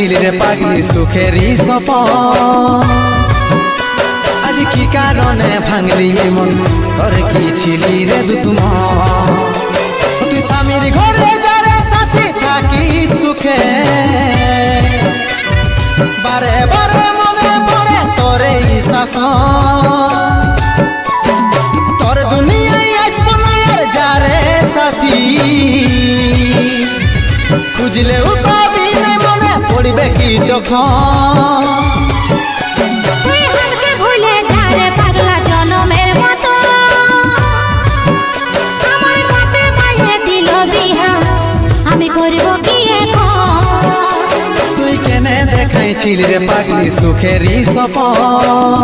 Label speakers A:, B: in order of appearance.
A: দেখাইছিলি রে পাগলি সুখেরই সপন আজ কি কারণে ভাঙলি মন তোর কি ছিলি রে দুশ্মন তুই স্বামীর ঘরে যারে সাথী থাকি সুখে বারে বারে মনে পড়ে তোরে শাসন তোর দুনিয়ায় আসবো না আর যারে সাথী খুঁজলে পাবি না মনে পড়বে কি যখন
B: তুই হালকে ভুলে যা রে পাগলা জনমের মতো আমার বাপে মাইনে দিল বিহা আমি করব কি এখন
A: তুই কেনে দেখাইছিলি রে পাগলি সুখেরই সপন।